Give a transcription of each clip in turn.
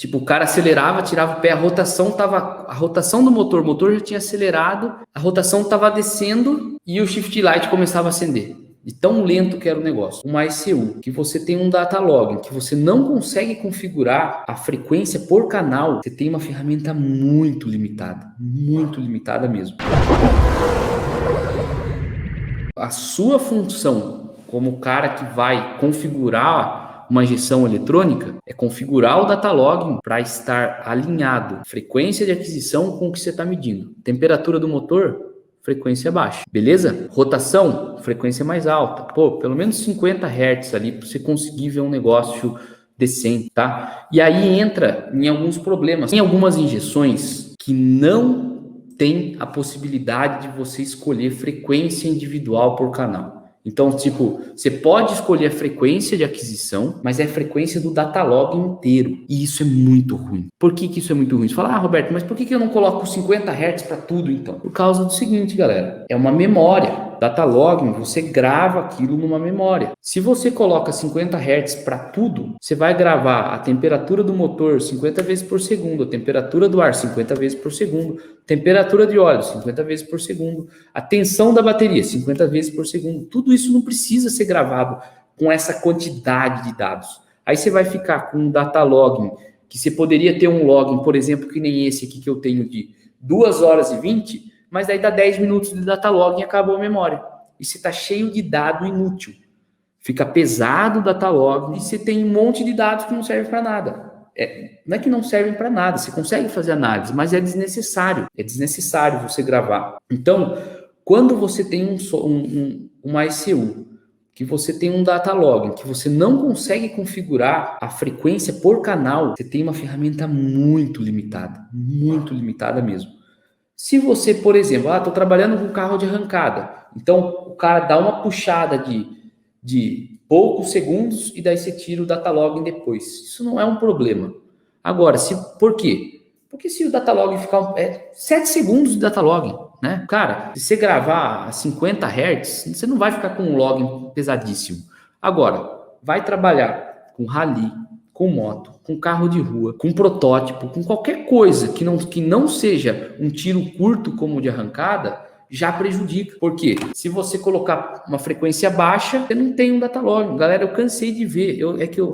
Tipo, o cara acelerava, tirava o pé, a rotação do motor, o motor já tinha acelerado, a rotação estava descendo e o shift light começava a acender. De tão lento que era o negócio. Uma ECU, que você tem um data logging, que você não consegue configurar a frequência por canal, você tem uma ferramenta muito limitada mesmo. A sua função como cara que vai configurar uma injeção eletrônica é configurar o data logging para estar alinhado frequência de aquisição com o que você está medindo. Temperatura do motor, frequência baixa, beleza? Rotação, frequência mais alta. Pô, pelo menos 50 Hz ali para você conseguir ver um negócio decente, tá? E aí entra em alguns problemas. Tem algumas injeções que não tem a possibilidade de você escolher frequência individual por canal. Então, tipo, você pode escolher a frequência de aquisição, mas é a frequência do data log inteiro. E isso é muito ruim. Por que isso é muito ruim? Você fala, Roberto, mas por que eu não coloco 50 Hz para tudo, então? Por causa do seguinte, galera. É uma memória. Data logging, você grava aquilo numa memória. Se você coloca 50 Hz para tudo, você vai gravar a temperatura do motor 50 vezes por segundo, a temperatura do ar 50 vezes por segundo, temperatura de óleo 50 vezes por segundo, a tensão da bateria 50 vezes por segundo. Tudo isso não precisa ser gravado com essa quantidade de dados. Aí você vai ficar com um data logging, que você poderia ter um logging, por exemplo, que nem esse aqui que eu tenho de 2 horas e 20, mas daí dá 10 minutos de data logging e acabou a memória. E você está cheio de dado inútil. Fica pesado o data logging e você tem um monte de dados que não servem para nada. Não é que não servem para nada, você consegue fazer análise, mas é desnecessário. É desnecessário você gravar. Então, quando você tem uma ECU, que você tem um data logging, que você não consegue configurar a frequência por canal, você tem uma ferramenta muito limitada mesmo. Se você, por exemplo, estou trabalhando com carro de arrancada, então o cara dá uma puxada de poucos segundos e daí você tira o data logging depois. Isso não é um problema. Agora, por quê? Porque se o data logging ficar 7 segundos de data logging, né? Cara, se você gravar a 50 Hz, você não vai ficar com um logging pesadíssimo. Agora, vai trabalhar com rally, com moto, com carro de rua, com protótipo, com qualquer coisa que não seja um tiro curto como o de arrancada, já prejudica. Por quê? Se você colocar uma frequência baixa, você não tem um data logging. Galera, eu cansei de ver,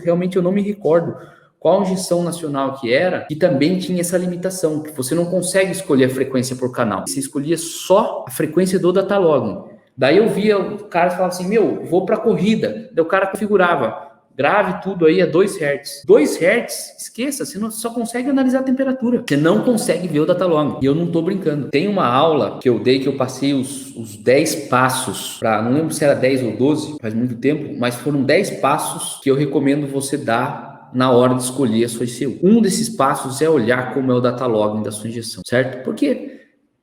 realmente não me recordo qual injeção nacional que era, que também tinha essa limitação, que você não consegue escolher a frequência por canal. Você escolhia só a frequência do data logging. Daí eu via o cara falava assim, vou para corrida. Daí o cara configurava, grave tudo aí a 2 Hz. 2 Hz, esqueça, você só consegue analisar a temperatura. Você não consegue ver o data logging. E eu não tô brincando. Tem uma aula que eu dei, que eu passei os 10 passos, não lembro se era 10 ou 12, faz muito tempo, mas foram 10 passos que eu recomendo você dar na hora de escolher a sua ECU. Um desses passos é olhar como é o data logging da sua injeção, certo? Porque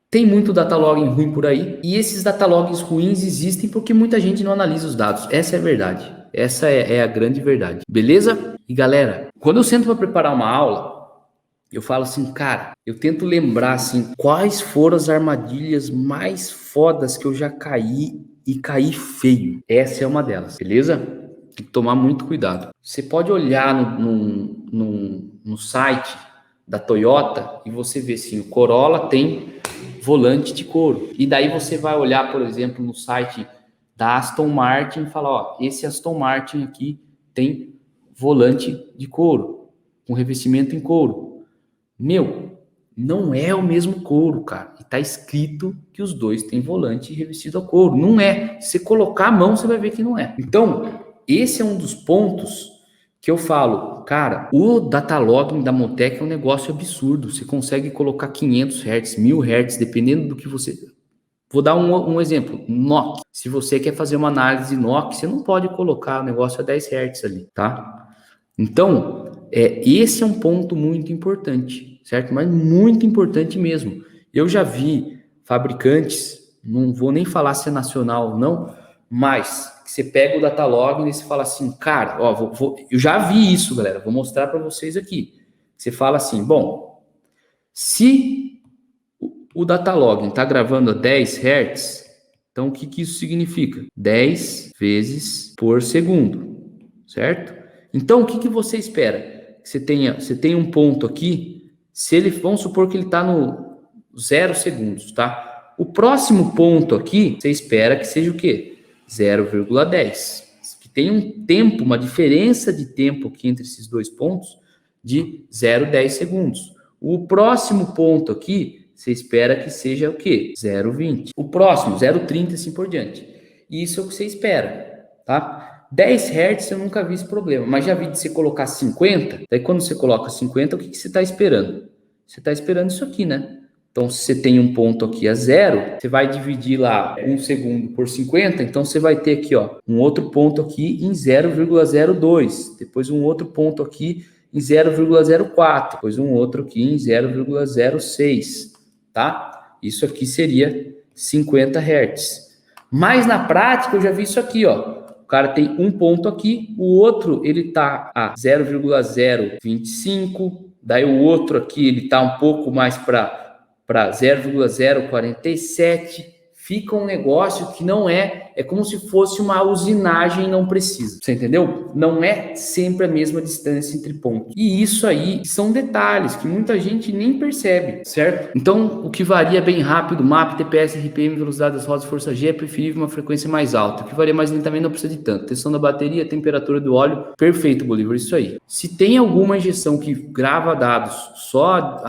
tem muito data logging ruim por aí, e esses data loggings ruins existem porque muita gente não analisa os dados. Essa é a verdade. Essa é a grande verdade. Beleza? E galera, quando eu sento para preparar uma aula, eu falo assim, cara, eu tento lembrar assim, quais foram as armadilhas mais fodas que eu já caí e caí feio. Essa é uma delas, beleza? Tem que tomar muito cuidado. Você pode olhar no site da Toyota e você vê assim, o Corolla tem volante de couro. E daí você vai olhar, por exemplo, no site da Aston Martin e falar, ó, esse Aston Martin aqui tem volante de couro, com revestimento em couro. Não é o mesmo couro, cara. E tá escrito que os dois têm volante revestido a couro. Não é. Se você colocar a mão, você vai ver que não é. Então, esse é um dos pontos que eu falo, cara, o data logging da Montec é um negócio absurdo. Você consegue colocar 500 Hz, 1000 Hz, dependendo do que você... Vou dar um exemplo, NOC. Se você quer fazer uma análise NOC, você não pode colocar o negócio a 10 Hz ali, tá? Então, esse é um ponto muito importante, certo? Mas muito importante mesmo. Eu já vi fabricantes, não vou nem falar se é nacional ou não, mas você pega o data logging e você fala assim, cara, ó, eu já vi isso, galera, vou mostrar para vocês aqui. Você fala assim, bom, se o data logging está gravando a 10 Hz, então o que isso significa? 10 vezes por segundo, certo? Então o que você espera? que você tem um ponto aqui, se ele, vamos supor que ele está no 0 segundos, tá? O próximo ponto aqui, você espera que seja o quê? 0,10. Que tem um tempo, uma diferença de tempo aqui entre esses dois pontos de 0,10 segundos. O próximo ponto aqui, você espera que seja o quê? 0,20. O próximo, 0,30 assim por diante. Isso é o que você espera, tá? 10 Hz eu nunca vi esse problema, mas já vi de você colocar 50. Daí quando você coloca 50, o que você está esperando? Você está esperando isso aqui, né? Então, se você tem um ponto aqui a 0, você vai dividir lá 1 segundo por 50, então você vai ter aqui, ó, um outro ponto aqui em 0,02, depois um outro ponto aqui em 0,04, depois um outro aqui em 0,06, tá? Isso aqui seria 50 Hz. Mas na prática eu já vi isso aqui, ó. O cara tem um ponto aqui, o outro ele tá a 0,025, daí o outro aqui ele tá um pouco mais para 0,047, fica um negócio que não é como se fosse uma usinagem não precisa, você entendeu? Não é sempre a mesma distância entre pontos. E isso aí são detalhes que muita gente nem percebe, certo? Então, o que varia bem rápido, MAP, TPS, RPM, velocidade das rodas, força G, é preferível uma frequência mais alta. O que varia mais lentamente não precisa de tanto. Tensão da bateria, temperatura do óleo, perfeito, Bolívar, isso aí. Se tem alguma injeção que grava dados só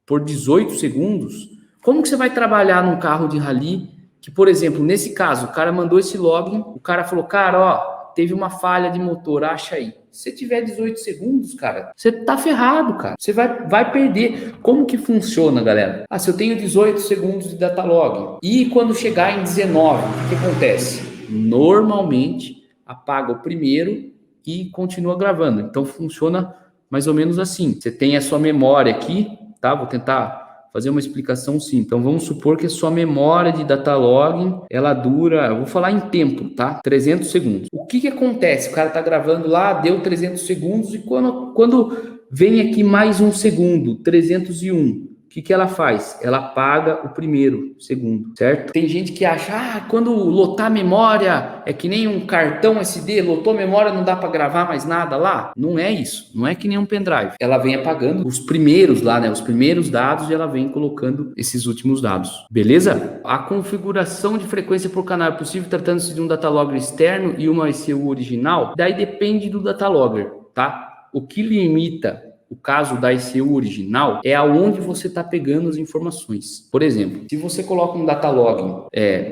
por 18 segundos, como que você vai trabalhar num carro de rally que, por exemplo, nesse caso, o cara mandou esse login, o cara falou, cara, ó, teve uma falha de motor, acha aí. Se tiver 18 segundos, cara, você tá ferrado, cara. Você vai perder. Como que funciona, galera? Se eu tenho 18 segundos de data log e quando chegar em 19, o que acontece? Normalmente, apaga o primeiro e continua gravando. Então, funciona mais ou menos assim. Você tem a sua memória aqui, tá? Vou tentar fazer uma explicação simples. Então, vamos supor que a sua memória de data login, ela dura, eu vou falar em tempo, tá? 300 segundos. O que acontece? O cara tá gravando lá, deu 300 segundos e quando vem aqui mais um segundo, 301, o que ela faz? Ela apaga o primeiro segundo, certo? Tem gente que acha, quando lotar a memória é que nem um cartão SD, lotou a memória, não dá para gravar mais nada lá. Não é isso, não é que nem um pendrive. Ela vem apagando os primeiros lá, né? Os primeiros dados e ela vem colocando esses últimos dados. Beleza? A configuração de frequência por canal é possível tratando-se de um datalogger externo e uma ECU original? Daí depende do datalogger, tá? O que limita o caso da ECU original é aonde você está pegando as informações. Por exemplo, se você coloca um datalog,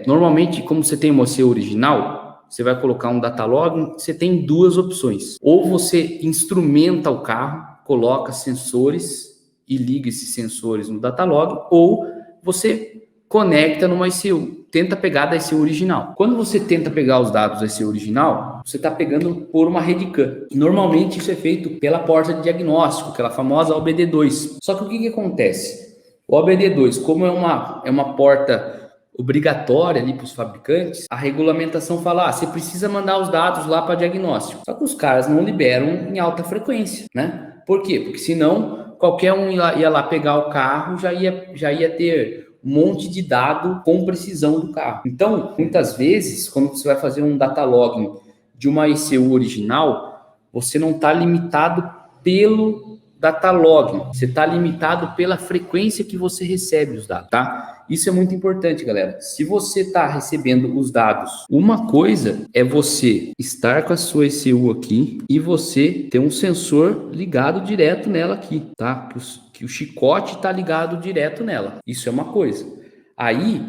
normalmente, como você tem uma ECU original, você vai colocar um datalog, você tem duas opções. Ou você instrumenta o carro, coloca sensores e liga esses sensores no datalog, ou você conecta numa ECU, tenta pegar da ECU original. Quando você tenta pegar os dados da ECU original, você está pegando por uma RedCam. Normalmente isso é feito pela porta de diagnóstico, aquela famosa OBD2. Só que o que acontece? O OBD2, como é uma porta obrigatória ali para os fabricantes, a regulamentação fala, você precisa mandar os dados lá para diagnóstico. Só que os caras não liberam em alta frequência, né? Por quê? Porque senão qualquer um ia lá pegar o carro, já ia ter um monte de dado com precisão do carro. Então, muitas vezes, quando você vai fazer um data logging de uma ECU original, você não está limitado pelo data logging, você está limitado pela frequência que você recebe os dados, tá? Isso é muito importante, galera. Se você está recebendo os dados, uma coisa é você estar com a sua ECU aqui e você ter um sensor ligado direto nela aqui, tá? Que o chicote está ligado direto nela. Isso é uma coisa. Aí,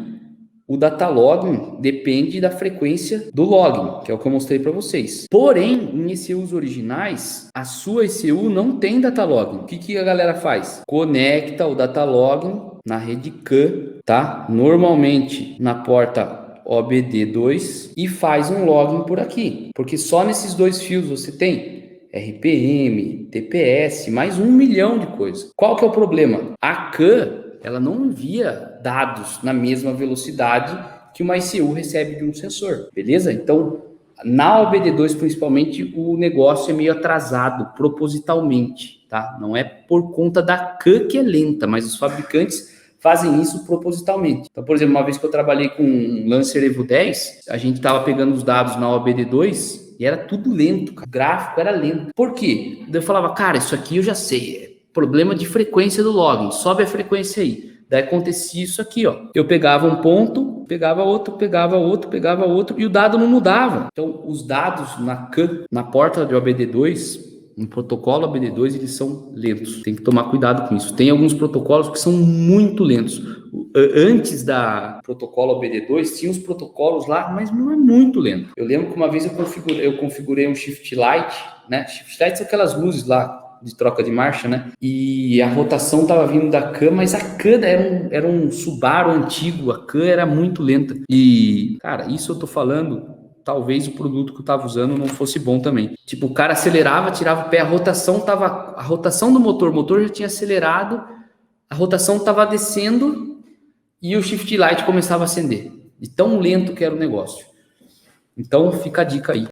o data logging depende da frequência do login, que é o que eu mostrei para vocês. Porém, em ECUs originais, a sua ECU não tem data logging. O que a galera faz? Conecta o data logging na rede CAN, tá? Normalmente na porta OBD2 e faz um login por aqui, porque só nesses dois fios você tem RPM, TPS, mais 1 milhão de coisas. Qual que é o problema? A CAN, ela não envia dados na mesma velocidade que uma ECU recebe de um sensor, beleza? Então, na OBD2 principalmente, o negócio é meio atrasado propositalmente, tá? Não é por conta da CAN que é lenta, mas os fabricantes fazem isso propositalmente. Então, por exemplo, uma vez que eu trabalhei com um Lancer Evo 10, a gente estava pegando os dados na OBD2 E era tudo lento, cara. O gráfico era lento. Por quê? Daí eu falava, cara, isso aqui eu já sei. É problema de frequência do login. Sobe a frequência aí. Daí acontecia isso aqui, ó. Eu pegava um ponto, pegava outro, e o dado não mudava. Então, os dados na porta de OBD2, no protocolo OBD2, eles são lentos. Tem que tomar cuidado com isso. Tem alguns protocolos que são muito lentos. Antes da protocolo OBD2, tinha os protocolos lá, mas não é muito lento. Eu lembro que uma vez eu configurei um Shift Light, né? Shift Light são aquelas luzes lá de troca de marcha, né? E a rotação estava vindo da CAN, mas a CAN era um Subaru antigo, a CAN era muito lenta. E, cara, isso eu tô falando, talvez o produto que eu tava usando não fosse bom também. Tipo, o cara acelerava, tirava o pé, a rotação do motor, o motor já tinha acelerado, a rotação tava descendo e o Shift Light começava a acender. De tão lento que era o negócio. Então, fica a dica aí.